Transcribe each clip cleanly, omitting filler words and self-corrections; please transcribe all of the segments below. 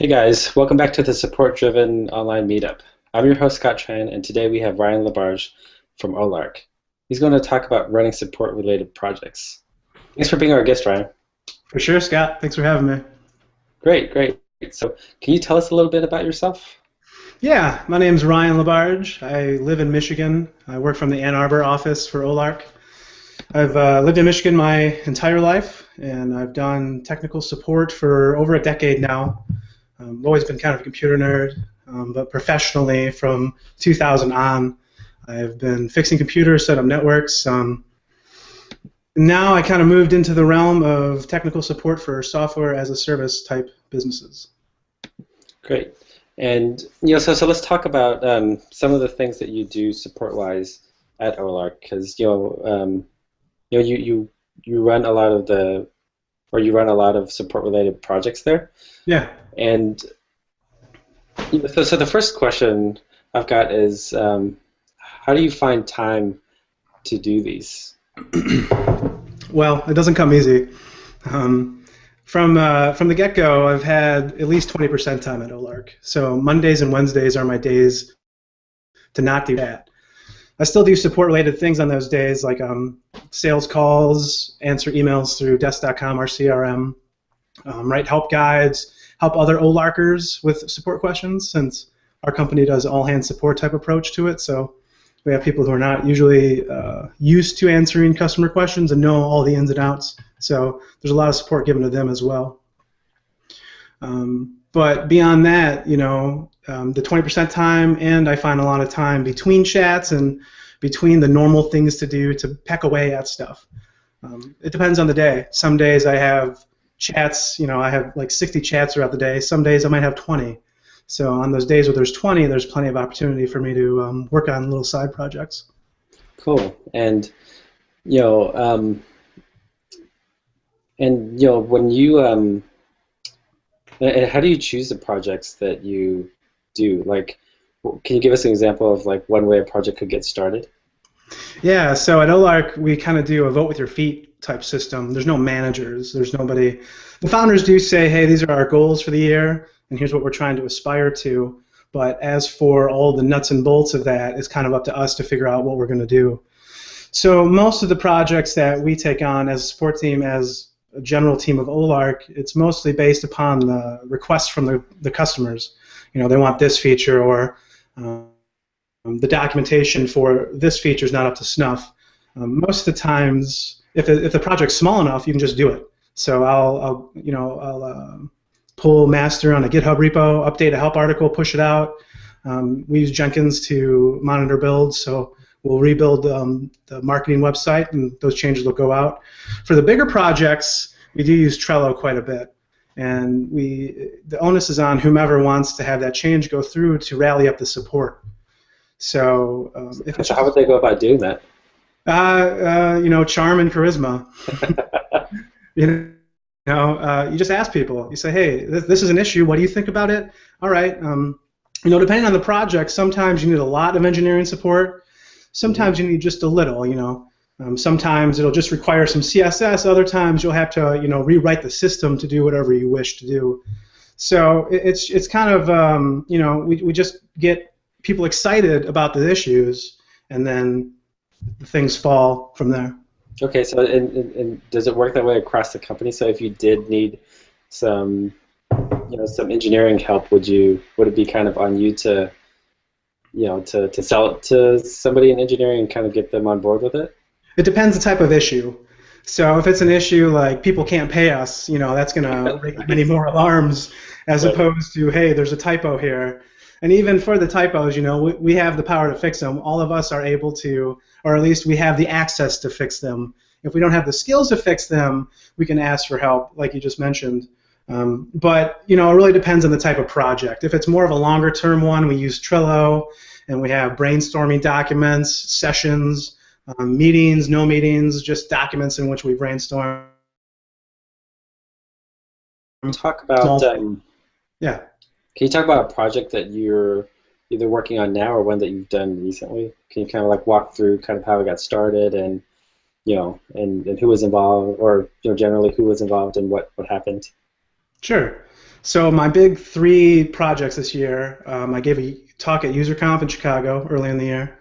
Hey guys, welcome back to the Support Driven Online Meetup. I'm your host Scott Tran, and today we have Ryan LaBarge from Olark. He's going to talk about running support-related projects. Thanks for being our guest, Ryan. For sure, Scott. Thanks for having me. Great, great. So, can you tell us a little bit about yourself? Yeah, my name's Ryan LaBarge. I live in Michigan. I work from the Ann Arbor office for Olark. I've lived in Michigan my entire life, and I've done technical support for over a decade now. I've always been kind of a computer nerd, but professionally from 2000 on, I've been fixing computers, set up networks. Now I kind of moved into the realm of technical support for software as a service type businesses. Great. And so let's talk about some of the things that you do support-wise at Olark, because you run a lot of support-related projects there. Yeah. And so the first question I've got is, how do you find time to do these? Well, it doesn't come easy. From the get-go, I've had at least 20% time at Olark. So Mondays and Wednesdays are my days to not do that. I still do support-related things on those days, like sales calls, answer emails through desk.com, our CRM, write help guides, help other Olarkers with support questions, since our company does all-hands support type approach to it. So we have people who are not usually used to answering customer questions and know all the ins and outs. So there's a lot of support given to them as well. But beyond that, the 20% time, and I find a lot of time between chats and between the normal things to do to peck away at stuff. It depends on the day. Some days I have chats, I have like 60 chats throughout the day. Some days I might have 20. So on those days where there's 20, there's plenty of opportunity for me to work on little side projects. Cool. And when you and how do you choose the projects that you do? Like, can you give us an example of like one way a project could get started? Yeah, so at Olark, we kind of do a vote with your feet type system. There's no managers. There's nobody. The founders do say, hey, these are our goals for the year, and here's what we're trying to aspire to. But as for all the nuts and bolts of that, it's kind of up to us to figure out what we're going to do. So most of the projects that we take on as a support team, as a general team of Olark, it's mostly based upon the requests from the customers. They want this feature, or the documentation for this feature is not up to snuff. Most of the times, if the project's small enough, you can just do it. So I'll pull master on a GitHub repo, update a help article, push it out. We use Jenkins to monitor builds, so we'll rebuild the marketing website, and those changes will go out. For the bigger projects, we do use Trello quite a bit, and the onus is on whomever wants to have that change go through to rally up the support. So So how would they go about doing that? Charm and charisma. You just ask people. You say, hey, this is an issue. What do you think about it? All right. Depending on the project, sometimes you need a lot of engineering support. Sometimes you need just a little. Sometimes it'll just require some CSS. Other times you'll have to, rewrite the system to do whatever you wish to do. So it's kind of, we just get people excited about the issues, and then things fall from there. Okay, so and does it work that way across the company? So if you did need some engineering help, would it be kind of on you to sell it to somebody in engineering and kind of get them on board with it? It depends the type of issue. So if it's an issue like people can't pay us, that's going to ring many more alarms as opposed to, hey, there's a typo here. And even for the typos, we have the power to fix them. All of us are able to, or at least we have the access to fix them. If we don't have the skills to fix them, we can ask for help, like you just mentioned. But it really depends on the type of project. If it's more of a longer-term one, we use Trello, and we have brainstorming documents, sessions, meetings, no meetings, just documents in which we brainstorm. Talk about yeah. Can you talk about a project that you're either working on now or one that you've done recently? Can you kind of like walk through kind of how it got started and and who was involved, or generally who was involved and what happened? Sure. So my big three projects this year, I gave a talk at UserConf in Chicago early in the year,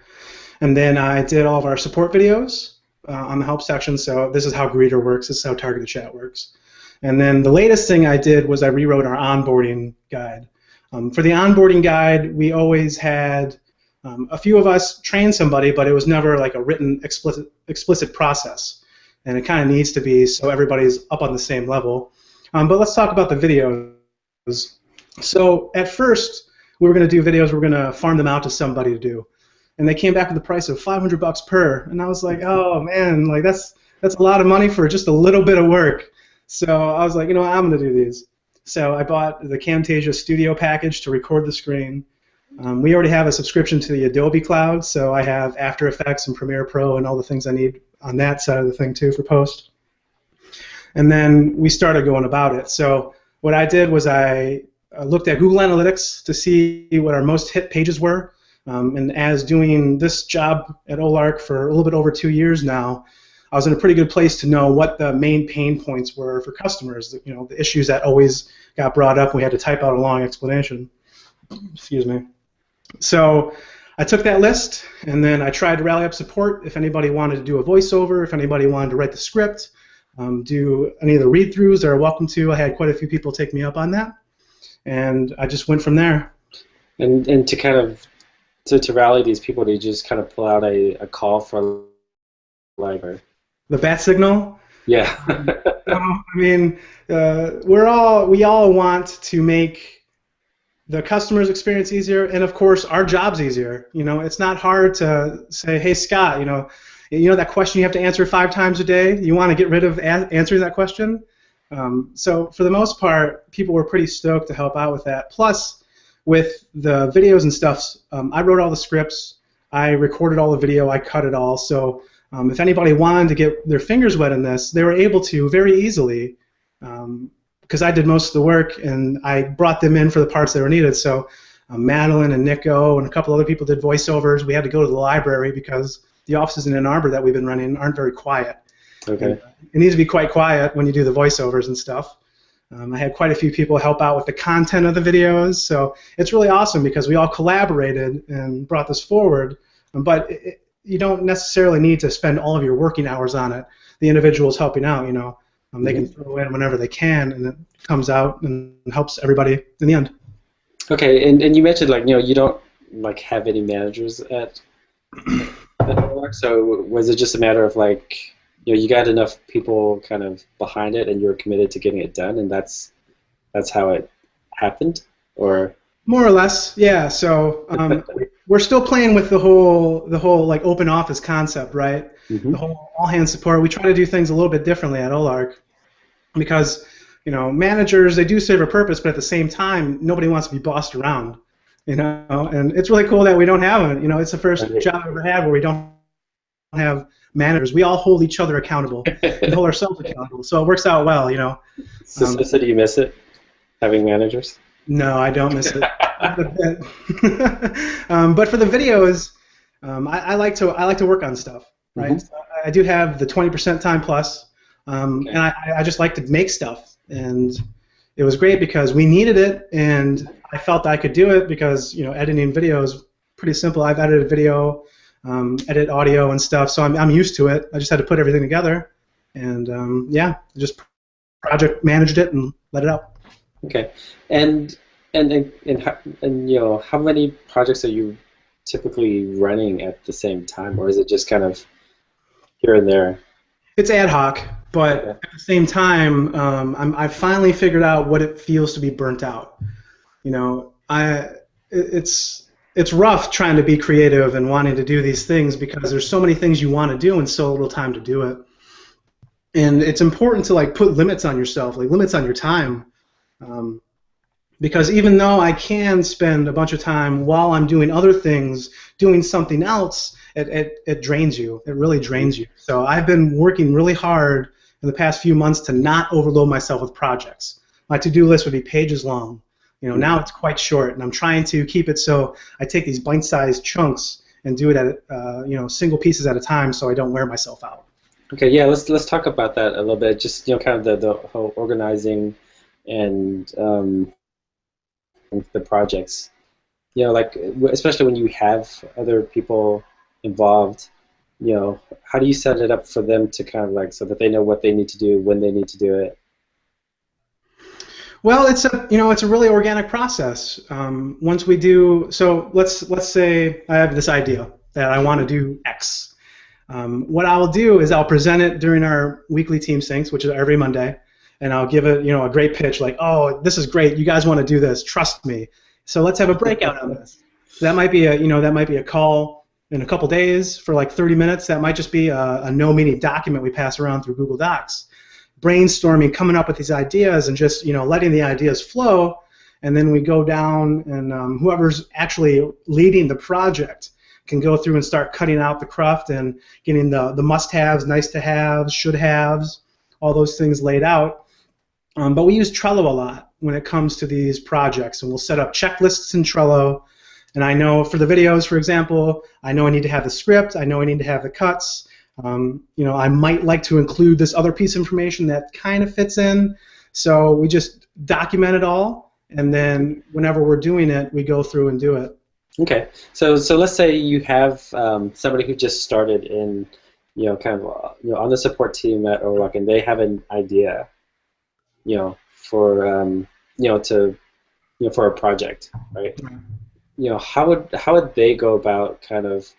and then I did all of our support videos on the help section. So this is how Greeter works. This is how targeted chat works. And then the latest thing I did was I rewrote our onboarding guide. For the onboarding guide, we always had a few of us train somebody, but it was never like a written explicit process. And it kind of needs to be so everybody's up on the same level. But let's talk about the videos. So at first, we were going to do videos, we were going to farm them out to somebody to do. And they came back with the price of $500 per. And I was like, oh man, like that's a lot of money for just a little bit of work. So I was like, you know what, I'm going to do these. So I bought the Camtasia Studio package to record the screen. We already have a subscription to the Adobe Cloud, so I have After Effects and Premiere Pro and all the things I need on that side of the thing too for post. And then we started going about it. So what I did was I looked at Google Analytics to see what our most hit pages were. And as doing this job at Olark for a little bit over 2 years now, I was in a pretty good place to know what the main pain points were for customers, you know, the issues that always got brought up. We had to type out a long explanation. Excuse me. So I took that list, and then I tried to rally up support if anybody wanted to do a voiceover, if anybody wanted to write the script, do any of the read-throughs they're welcome to. I had quite a few people take me up on that, and I just went from there. And to kind of to rally these people, do you just kind of pull out a call for like the bat signal? Yeah. I mean, we all want to make the customer's experience easier, and of course our jobs easier. You know, it's not hard to say, hey Scott, you know that question you have to answer 5 times a day. You want to get rid of answering that question. So for the most part, people were pretty stoked to help out with that. Plus, with the videos and stuff, I wrote all the scripts, I recorded all the video, I cut it all. So if anybody wanted to get their fingers wet in this, they were able to very easily. Because I did most of the work, and I brought them in for the parts that were needed. So Madeline and Nico and a couple other people did voiceovers. We had to go to the library because the offices in Ann Arbor that we've been running aren't very quiet. Okay. It needs to be quite quiet when you do the voiceovers and stuff. I had quite a few people help out with the content of the videos. So it's really awesome because we all collaborated and brought this forward. But you don't necessarily need to spend all of your working hours on it. The individuals helping out, you know. They can throw in whenever they can, and it comes out and helps everybody in the end. Okay, and you mentioned like you don't like have any managers at Olark, so was it just a matter of like you got enough people kind of behind it, and you were committed to getting it done, and that's how it happened, or? More or less, yeah. So we're still playing with the whole like open office concept, right? The whole all hands support. We try to do things a little bit differently at Olark because managers, they do serve a purpose, but at the same time nobody wants to be bossed around, and it's really cool that we don't have it. It's the first job I've ever had where we don't have managers. We all hold each other accountable and hold ourselves accountable, so it works out well. So do you miss it, having managers? No, I don't miss it. But for the videos, I like to work on stuff, right? So I do have the 20% time plus, and I just like to make stuff, and it was great because we needed it, and I felt I could do it because editing video is pretty simple. I've edited video, edit audio and stuff, so I'm used to it. I just had to put everything together, and yeah, just project managed it and let it out. Okay, and how many projects are you typically running at the same time, or is it just kind of here and there? It's ad hoc, but at the same time, I've finally figured out what it feels to be burnt out. It's rough trying to be creative and wanting to do these things because there's so many things you want to do and so little time to do it. And it's important to put limits on yourself, limits on your time. Because even though I can spend a bunch of time while I'm doing other things, doing something else, it drains you. It really drains you. So I've been working really hard in the past few months to not overload myself with projects. My to-do list would be pages long. Now it's quite short, and I'm trying to keep it so I take these bite-sized chunks and do it at single pieces at a time, so I don't wear myself out. Okay, yeah, let's talk about that a little bit. Just kind of the whole organizing and the projects? Like especially when you have other people involved, how do you set it up for them to kind of like so that they know what they need to do when they need to do it? Well, it's a really organic process. Once we do, so let's say I have this idea that I want to do X. What I'll do is I'll present it during our weekly team syncs, which is every Monday, and I'll give it a great pitch like, oh, this is great, you guys want to do this, trust me. So let's have a breakout on this. That might be a call in a couple days for like 30 minutes. That might just be a no meaning document we pass around through Google Docs. Brainstorming, coming up with these ideas, and just letting the ideas flow, and then we go down, and whoever's actually leading the project can go through and start cutting out the cruft and getting the must-haves, nice-to-haves, should-haves, all those things laid out. But we use Trello a lot when it comes to these projects, and we'll set up checklists in Trello. And I know for the videos, for example, I know I need to have the script, I know I need to have the cuts. I might like to include this other piece of information that kind of fits in. So we just document it all, and then whenever we're doing it, we go through and do it. Okay. So let's say you have somebody who just started in, kind of, on the support team at OLUK, and they have an idea, for, for a project, right? How would they go about kind of,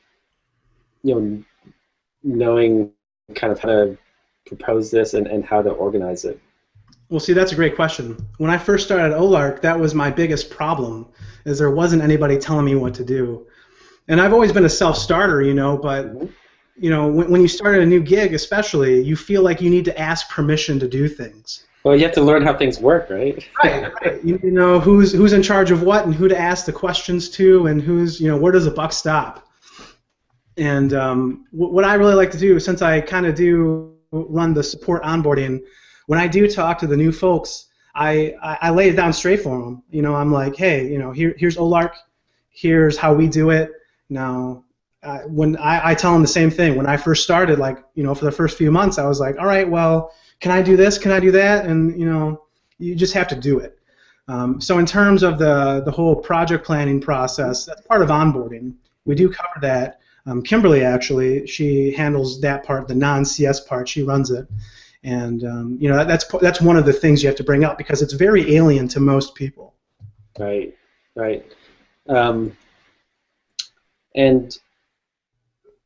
knowing kind of how to propose this and how to organize it? Well, see, that's a great question. When I first started OLARC, that was my biggest problem, is there wasn't anybody telling me what to do. And I've always been a self-starter, but when you start a new gig especially, you feel like you need to ask permission to do things. Well, you have to learn how things work, right? Right. You know who's in charge of what and who to ask the questions to, and where does the buck stop. And what I really like to do, since I kind of do run the support onboarding, when I do talk to the new folks, I lay it down straight for them. I'm like, hey, here's OLARC, here's how we do it. Now, when I tell them the same thing. When I first started, for the first few months, I was like, all right, well, can I do this? Can I do that? And you just have to do it. So in terms of the whole project planning process, that's part of onboarding. We do cover that. Kimberly, actually, she handles that part, the non-CS part. She runs it, and that's one of the things you have to bring up because it's very alien to most people. Right. And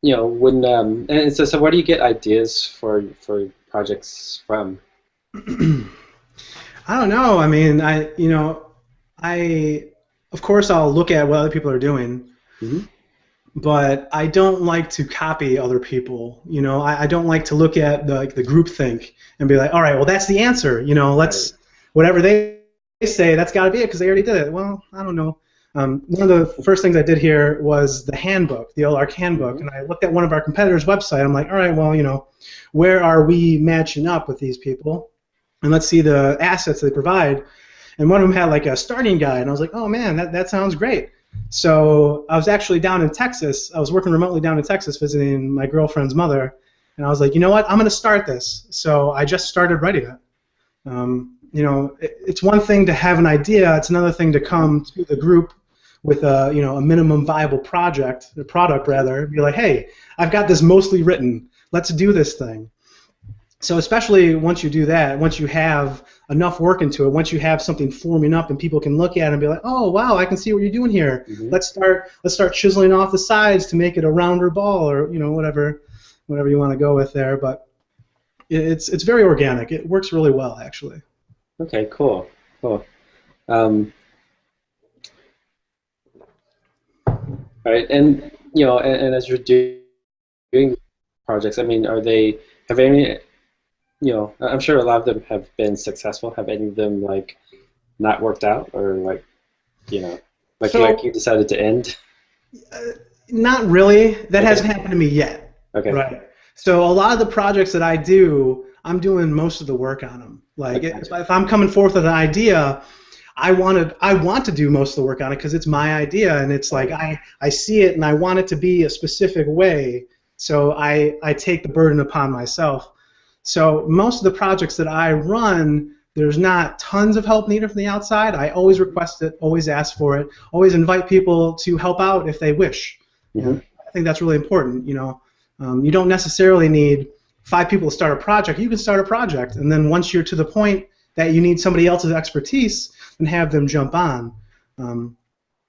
when and so where do you get ideas for projects from? I don't know. I mean, I of course I'll look at what other people are doing. Mm-hmm. But I don't like to copy other people. I don't like to look at the group think and be like, all right, well, that's the answer. Whatever they say, that's got to be it because they already did it. Well, I don't know. One of the first things I did here was the handbook, the OLARC handbook, and I looked at one of our competitors' website. I'm like, all right, well, where are we matching up with these people? And let's see the assets they provide. And one of them had like a starting guide, and I was like, oh man, that sounds great. So I was actually down in Texas. I was working remotely down in Texas visiting my girlfriend's mother, and I was like, you know what? I'm going to start this. So I just started writing it. It's one thing to have an idea. It's another thing to come to the group with a minimum viable product rather. Be like, hey, I've got this mostly written. Let's do this thing. So especially once you do that, once you have enough work into it, once you have something forming up and people can look at it and be like, oh wow, I can see what you're doing here. Mm-hmm. Let's start chiseling off the sides to make it a rounder ball, or whatever you want to go with there. But it's very organic. It works really well actually. Okay, cool. All right, and and as you're doing projects, I mean, have any? I'm sure a lot of them have been successful. Have any of them not worked out, or you decided to end? Not really. That hasn't happened to me yet. Okay. Right. So a lot of the projects that I do, I'm doing most of the work on them. If I'm coming forth with an idea, I want to do most of the work on it because it's my idea, and it's like I see it and I want it to be a specific way. So I take the burden upon myself. So most of the projects that I run, there's not tons of help needed from the outside, I always request it, always ask for it, always invite people to help out if they wish. Mm-hmm. I think that's really important. You don't necessarily need 5 people to start a project. You can start a project, and then once you're to the point that you need somebody else's expertise, then have them jump on.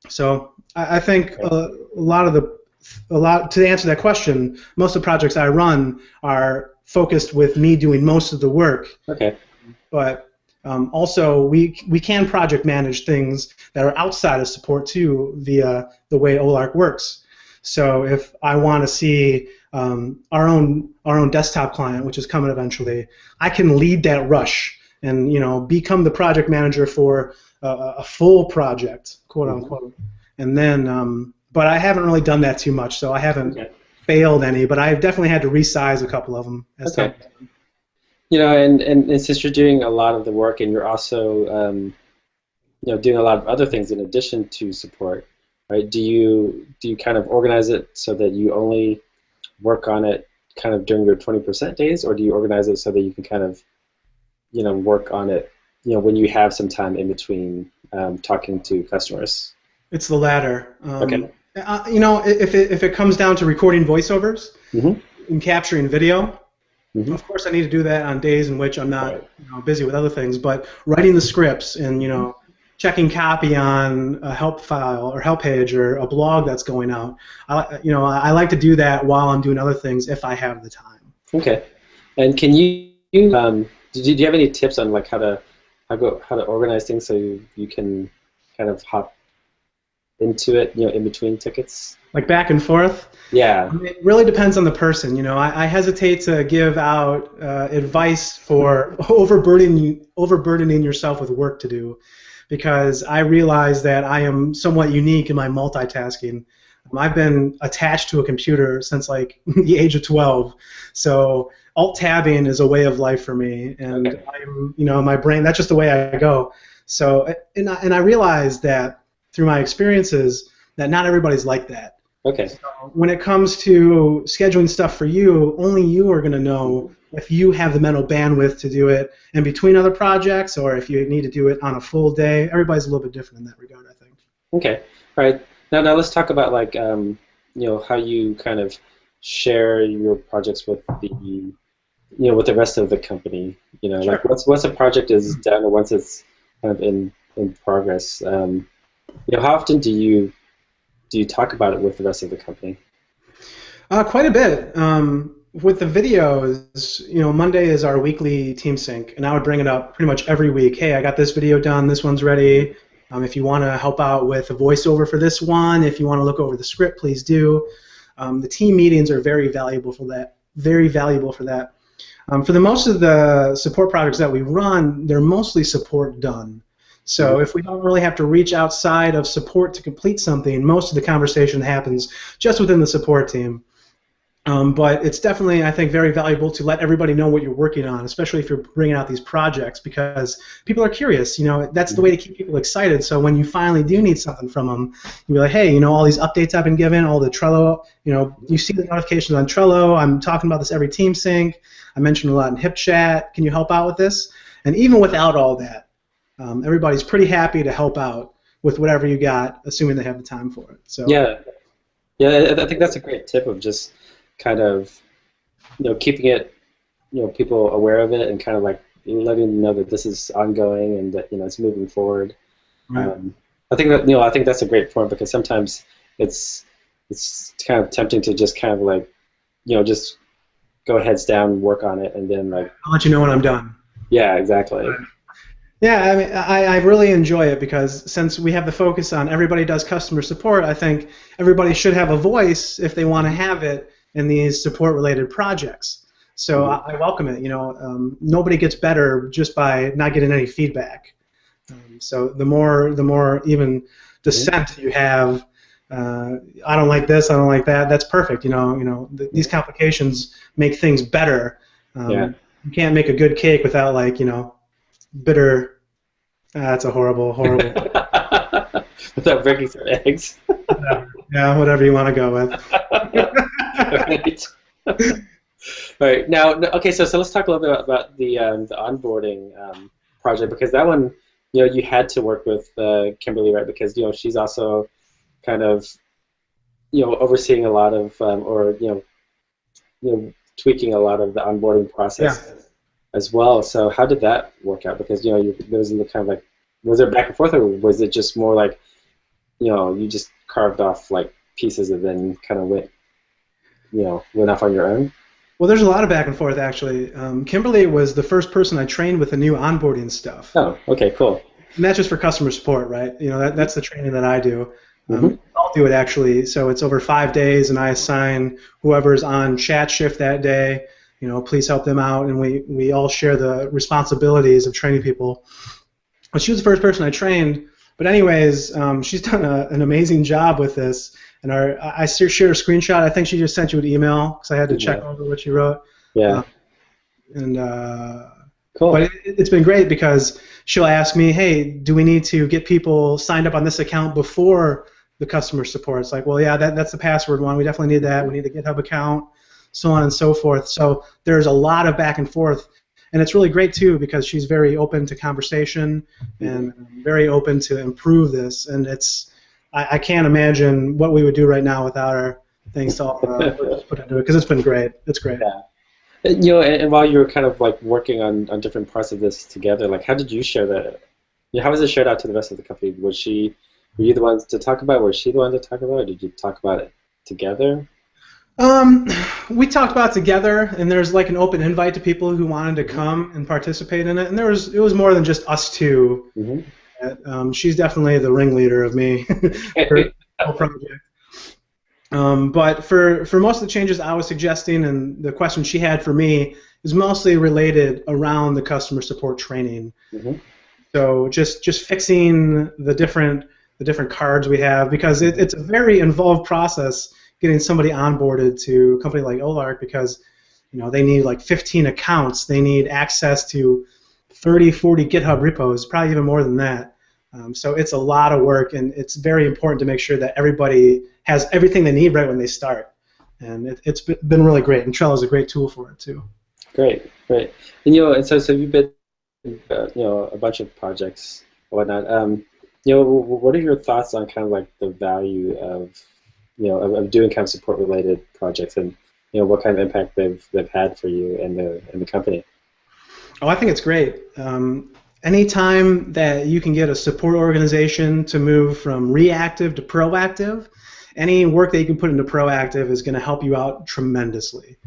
So I think to answer that question, most of the projects I run are focused with me doing most of the work. Okay. But also, we can project manage things that are outside of support too via the way OLARC works. So if I want to see our own desktop client, which is coming eventually, I can lead that rush and become the project manager for a full project, quote unquote. And then, but I haven't really done that too much, so I haven't failed any. But I've definitely had to resize a couple of them. Okay. And since you're doing a lot of the work, and you're also doing a lot of other things in addition to support, right? Do you kind of organize it so that you only work on it kind of during your 20% days, or do you organize it so that you can kind of work on it when you have some time in between talking to customers? It's the latter. Okay. If it comes down to recording voiceovers and capturing video, of course I need to do that on days in which I'm not busy with other things. But writing the scripts and checking copy on a help file or help page or a blog that's going out, I like to do that while I'm doing other things if I have the time. Okay. And can you do you have any tips on like how to organize things so you can kind of hop into it, in between tickets? Like back and forth? Yeah. It really depends on the person. I hesitate to give out advice for overburdening yourself with work to do, because I realize that I am somewhat unique in my multitasking. I've been attached to a computer since like the age of 12, so alt-tabbing is a way of life for me, and my brain, that's just the way I go. So, and I realize that through my experiences that not everybody's like that. Okay. So when it comes to scheduling stuff for you, only you are going to know if you have the mental bandwidth to do it in between other projects, or if you need to do it on a full day. Everybody's a little bit different in that regard, I think. Okay. All right. Now let's talk about like how you kind of share your projects with the with the rest of the company. Sure. Like once a project is done or once it's kind of in progress. How often do you talk about it with the rest of the company? Quite a bit. With the videos, Monday is our weekly team sync, and I would bring it up pretty much every week. Hey, I got this video done. This one's ready. If you want to help out with a voiceover for this one, if you want to look over the script, please do. The team meetings are very valuable for that. Very valuable for that. For the most of the support projects that we run, they're mostly support done. So if we don't really have to reach outside of support to complete something, most of the conversation happens just within the support team. But it's definitely, I think, very valuable to let everybody know what you're working on, especially if you're bringing out these projects, because people are curious. That's the way to keep people excited. So when you finally do need something from them, you'll be like, hey, all these updates I've been given, all the Trello, you see the notifications on Trello. I'm talking about this every team sync. I mentioned a lot in HipChat. Can you help out with this? And even without all that, everybody's pretty happy to help out with whatever you got, assuming they have the time for it. So yeah, I think that's a great tip of just kind of keeping it people aware of it and kind of like letting them know that this is ongoing and that it's moving forward. Right. I think that I think that's a great point, because sometimes it's kind of tempting to just kind of like just go heads down and work on it, and then like I'll let you know when I'm done. Yeah, exactly. Right. Yeah, I mean, I really enjoy it, because since we have the focus on everybody does customer support, I think everybody should have a voice if they want to have it in these support-related projects. So I welcome it. Nobody gets better just by not getting any feedback. So the more even dissent you have, I don't like this, I don't like that. That's perfect. These complications make things better. You can't make a good cake without bitter. That's a horrible. Without breaking some eggs. Yeah, whatever you want to go with. Right. All right. Now, okay. So let's talk a little bit about the onboarding project, because that one, you had to work with Kimberly, right? Because she's also kind of overseeing a lot of or tweaking a lot of the onboarding Yeah. process as well. So how did that work out? Because there was kind of like, was there back and forth, or was it just more like you just carved off like pieces and then kind of went off on your own? Well, there's a lot of back and forth actually. Kimberly was the first person I trained with the new onboarding stuff. Oh, okay, cool. And that's just for customer support, right? That's the training that I do. Mm-hmm. I'll do it actually. So it's over 5 days, and I assign whoever's on chat shift that day. Please help them out, and we all share the responsibilities of training people. But she was the first person I trained. But anyways, she's done an amazing job with this. And I shared a screenshot. I think she just sent you an email because I had to check over what she wrote. Yeah. Cool. But it's been great because she'll ask me, hey, do we need to get people signed up on this account before the customer support? It's like, well, yeah, that's the password one. We definitely need that. We need a GitHub account, so on and so forth. So there's a lot of back and forth. And it's really great, too, because she's very open to conversation and very open to improve this. And I can't imagine what we would do right now without her. Thanks to all put into it, because it's been great. It's great. Yeah. And while you were kind of like working on different parts of this together, like how did you share that? How was it shared out to the rest of the company? Were you the ones to talk about it? Was she the one to talk about it? Or did you talk about it together? We talked about it together, and there's like an open invite to people who wanted to come and participate in it. And it was more than just us two. Mm-hmm. She's definitely the ringleader of me for the whole project. But for most of the changes I was suggesting, and the question she had for me is mostly related around the customer support training. Mm-hmm. So just fixing the different cards we have, because it's a very involved process getting somebody onboarded to a company like LaBarge, because they need like 15 accounts, they need access to 30, 40 GitHub repos, probably even more than that. So it's a lot of work, and it's very important to make sure that everybody has everything they need right when they start. And it's been really great, and Trello is a great tool for it too. Great. And so you've been a bunch of projects and whatnot. What are your thoughts on kind of like the value of doing kind of support related projects, and what kind of impact they've had for you and the company? Oh, I think it's great. Anytime that you can get a support organization to move from reactive to proactive, any work that you can put into proactive is going to help you out tremendously.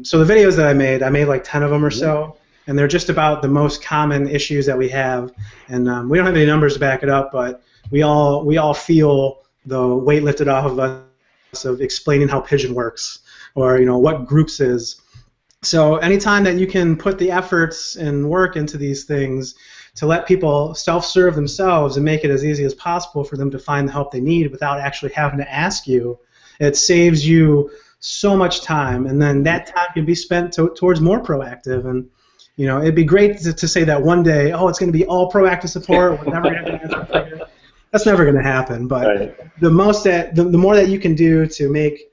So the videos that I made like 10 of them or so, and they're just about the most common issues that we have. And we don't have any numbers to back it up, but we all feel the weight lifted off of us of explaining how Pigeon works, or what groups is. So anytime that you can put the efforts and work into these things to let people self-serve themselves and make it as easy as possible for them to find the help they need without actually having to ask you, it saves you so much time, and then that time can be spent towards more proactive. And it'd be great to say that one day, oh, it's going to be all proactive support, we're never going to answer tickets. That's never going to happen. But right. the more that you can do to make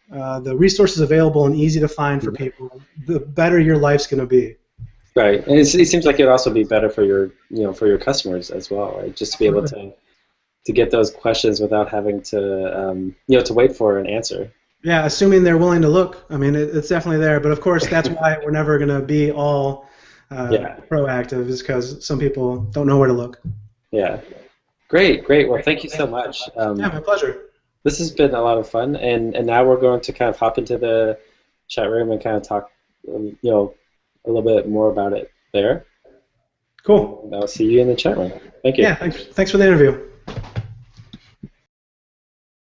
the resources available and easy to find for people, the better your life's going to be. Right, and it seems like it'd also be better for your customers as well, right? Just to be able to get those questions without having to to wait for an answer. Yeah, assuming they're willing to look. I mean, it's definitely there, but of course that's why we're never going to be all proactive, is because some people don't know where to look. Yeah, great. Well, thank you so much. Yeah, my pleasure. This has been a lot of fun, and now we're going to kind of hop into the chat room and kind of talk, a little bit more about it there. Cool. And I'll see you in the chat room. Thank you. Yeah, thanks for the interview.